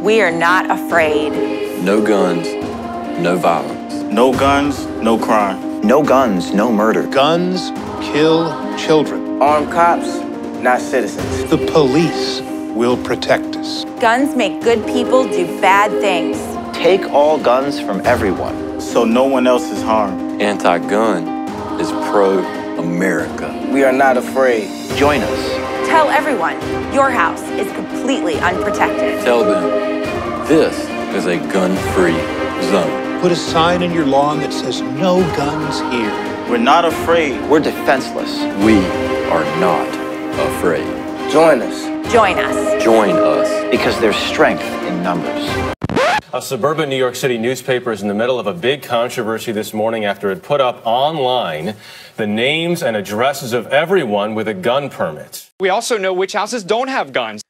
We are not afraid. No guns, no violence. No guns, no crime. No guns, no murder. Guns kill children. Armed cops, not citizens. The police will protect us. Guns make good people do bad things. Take all guns from everyone, so no one else is harmed. Anti-gun is pro-America. We are not afraid. Join us. Tell everyone your house is completely unprotected. Tell them this is a gun-free zone. Put a sign in your lawn that says no guns here. We're not afraid. We're defenseless. We are not afraid. Join us. Join us. Join us. Because there's strength in numbers. A suburban New York City newspaper is in the middle of a big controversy this morning after it put up online the names and addresses of everyone with a gun permit. We also know which houses don't have guns.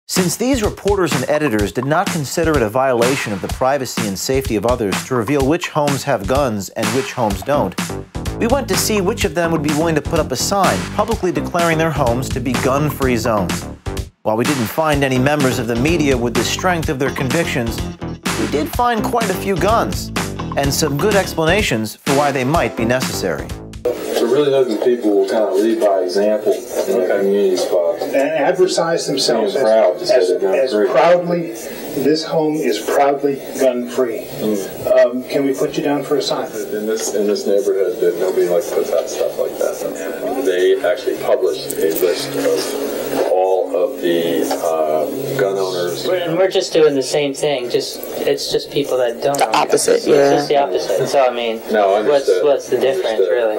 Since these reporters and editors did not consider it a violation of the privacy and safety of others to reveal which homes have guns and which homes don't, we went to see which of them would be willing to put up a sign publicly declaring their homes to be gun-free zones. While we didn't find any members of the media with the strength of their convictions, we did find quite a few guns and some good explanations for why they might be necessary. So really hoping people will kind of lead by example in their community spots. And advertise themselves as proudly, this home is proudly gun-free. Can we put you down for a sign? In this neighborhood, that nobody puts out stuff like that. They actually publish a list of all of the gun owners. And we're just doing the same thing. It's just people that don't. The opposite, yeah. It's just the opposite. So I mean, what's the difference, really?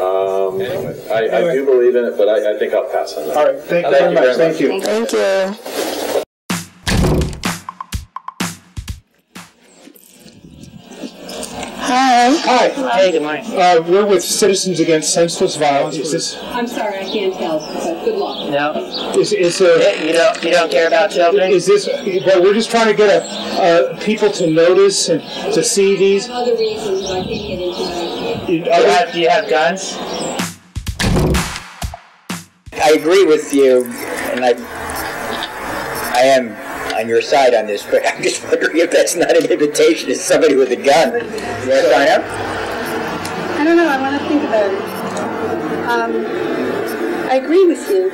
Anyway, I do believe in it, but I think I'll pass on that. All right, thank you very much. Thank you. Thank you. Hi. Hi. Hey, good morning. We're with Citizens Against Senseless Violence. Is this? I'm sorry, I can't tell. But good luck. No. You don't care about children? Is this? Well, we're just trying to get people to notice and to see these. Other reasons, but I can't get into that. Do you have guns? I agree with you, and I am on your side on this, but I'm just wondering if that's not an invitation to somebody with a gun. You want to sign up? I don't know, I want to think about it. I agree with you,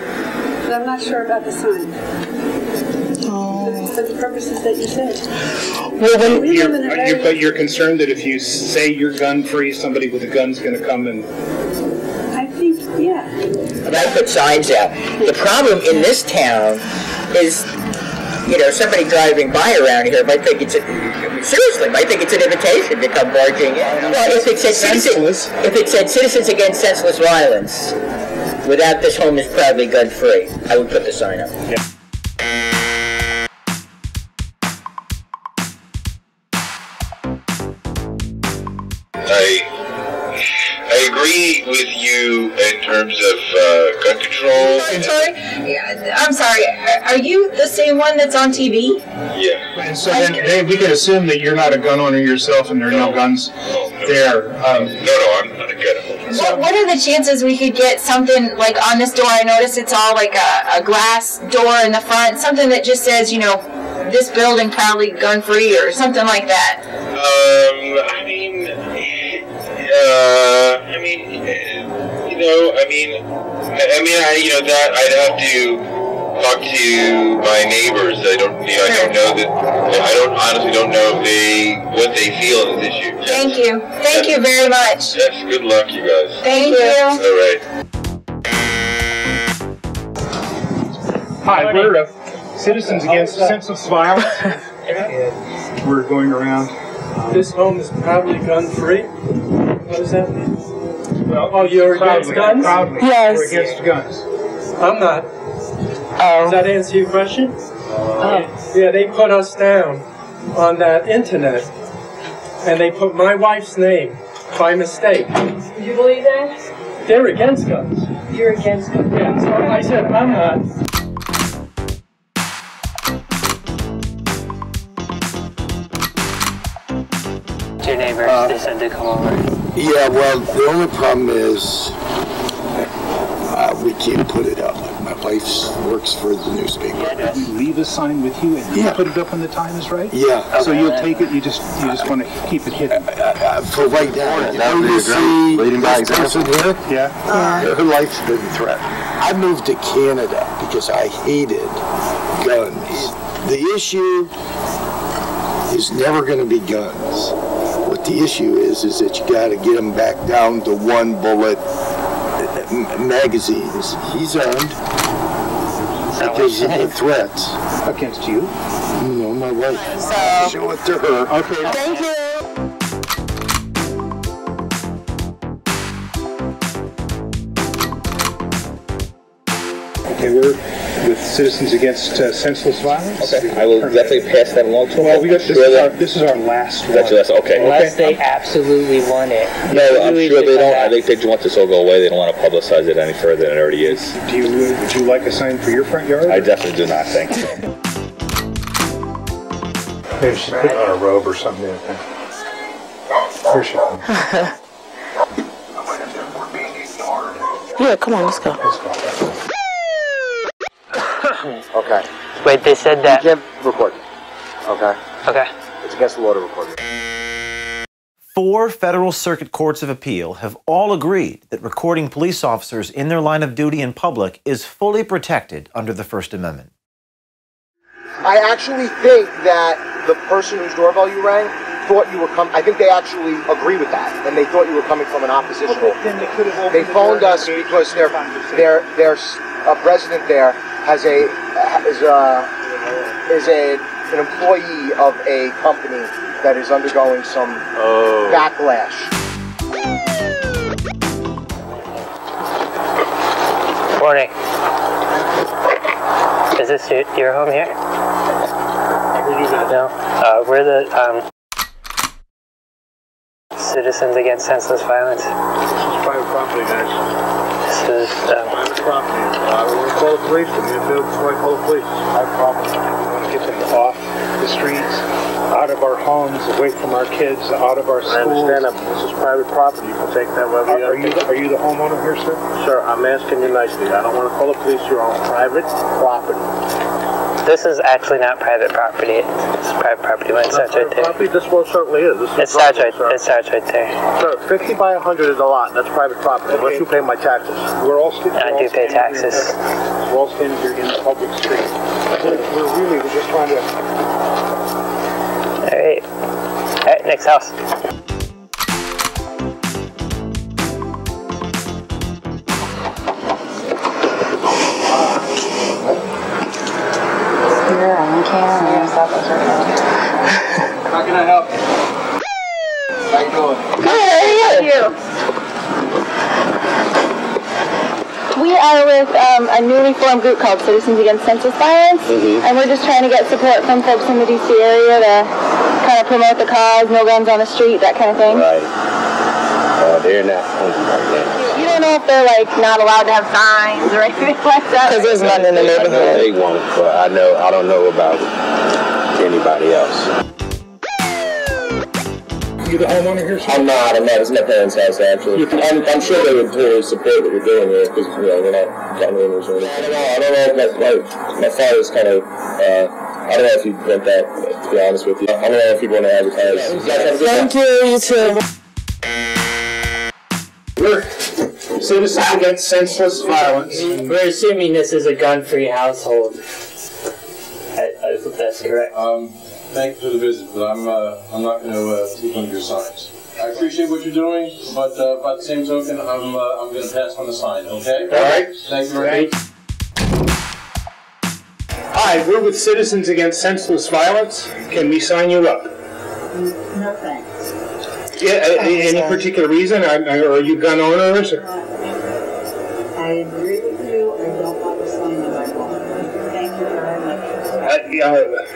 but I'm not sure about the sign. For the purposes that you said. Well, but you're concerned that if you say you're gun-free, somebody with a gun's going to come and... I think, yeah. I put signs out. The problem in this town is, somebody driving by around here might think it's an invitation to come barging in. Well, if it said Citizens Against Senseless Violence, without this home is proudly gun-free, I would put the sign up. Yeah. I agree with you in terms of gun control. I'm sorry. Are you the same one that's on TV? Yeah. And so then we can assume that you're not a gun owner yourself and there are no guns there. No, I'm not a gun owner. What are the chances we could get something like on this door? I notice it's all like a glass door in the front, something that just says, this building proudly gun-free or something like that. That I'd have to talk to my neighbors. I honestly don't know what they feel on this issue. Thank you. Thank you very much. Yes, good luck, you guys. Thank you. All right. Hi, we're Citizens Against Senseless Violence. We're going around. This home is proudly gun-free? What does that mean? Well, you're against guns? Proudly. Yes. We're against guns. I'm not. Does that answer your question? Yeah, they put us down on that internet, and they put my wife's name by mistake. Do you believe that? They're against guns. You're against guns? Yeah, so I said I'm not. Your neighbors, they said to come over. Yeah, well, the only problem is we can't put it up. My wife works for the newspaper. You leave a sign with you and you put it up when the time is right? Yeah. So you'll take it, you just want to keep it hidden? For right now. You see this person here? Yeah. Her life's been threatened. I moved to Canada because I hated guns. The issue is never going to be guns. What the issue is that you got to get them back down to one bullet magazines. He's earned because of the threats. Against you? No, my wife. Show it to her. Okay. Thank you. Okay, we're with Citizens Against Senseless Violence. Okay, I will definitely pass that along to them. Well, this is our last one. That's your last, okay. Unless they absolutely want it. No, I'm sure they don't. I think they just want this all go away. They don't want to publicize it any further than it already is. Would you like a sign for your front yard? I definitely do not, thank you. Maybe she put on a robe or something like that. Here she comes. We're being ignored. Yeah, come on, let's go. Let's go. Okay. Wait, they said that. You can't record. Okay. Okay. It's against the law to record. 4 federal circuit courts of appeal have all agreed that recording police officers in their line of duty in public is fully protected under the First Amendment. I actually think that the person whose doorbell you rang thought you were coming. I think they actually agree with that, and they thought you were coming from an oppositional. They phoned us because their president there is an employee of a company that is undergoing some backlash. Morning. Is this your home here? No. We're the Citizens Against Senseless Violence. This is private property, guys. This is private property. We want to call the police. We need to call the police. Private property. We want to get them off the streets, out of our homes, away from our kids, out of our schools. I understand that. This is private property. You can take that wherever you want. Are you the homeowner here, sir? Sir, I'm asking you nicely. I don't want to call the police. You're on private property. This is actually not private property. It's private property, but it starts right there. Property? This one certainly is. It starts right there. Sir, 50 by 100 is a lot. That's private property. Unless you pay my taxes. We're all I do pay taxes. We're all standing here in the public street. We're just trying to... All right, next house. You're on camera. How can I help you? How you doing? Good, how are you? We are with a newly formed group called Citizens Against Senseless Violence, and we're just trying to get support from folks in the D.C. area to kind of promote the cause, no guns on the street, that kind of thing. Right. They're not hungry right now. You don't know if they're like not allowed to have signs or anything like that? Because there's none in the neighborhood. I know they won't, but I don't know about anybody else. You the homeowner here, sir? I'm not. It's my parents' house, actually. I'm sure they would totally support what we're doing here, because, we're not gun owners or anything. I don't know if my father's kind of, I don't know if he'd want that, to be honest with you. I don't know if he'd want to advertise. Thank you, you too. We're Citizens Against Senseless Violence. We're assuming this is a gun-free household. I hope that's correct. Thank you for the visit, but I'm not going to take on your signs. I appreciate what you're doing, but by the same token, I'm going to pass on the sign. Okay? All right. Thank you very much. Hi, we're with Citizens Against Senseless Violence. Can we sign you up? No thanks. Yeah, any particular reason? Are you gun owners? Or? I agree with you. I don't want to sign you my phone. Thank you very much.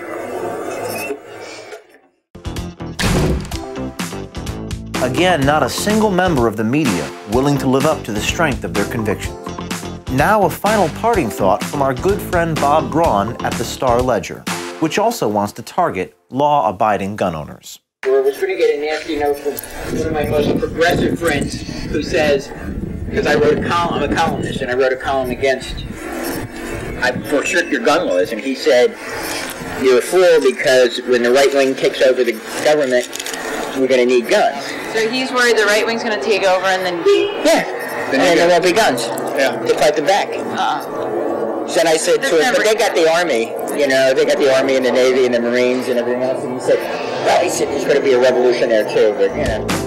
Again, not a single member of the media willing to live up to the strength of their convictions. Now a final parting thought from our good friend Bob Braun at the Star-Ledger, which also wants to target law-abiding gun owners. We're going to get a nasty note from one of my most progressive friends who says, because I wrote a column. I'm a columnist, and I wrote a column against for stricter gun laws, and he said, "You're a fool because when the right wing takes over the government, we're going to need guns." So he's worried the right wing's going to take over, and then and then there won't be guns to fight them back. So then I said to him, but they got the Army, you know, they got the Army and the Navy and the Marines and everything else. And he said, well, he said, there's going to be a revolution there too, but, you know.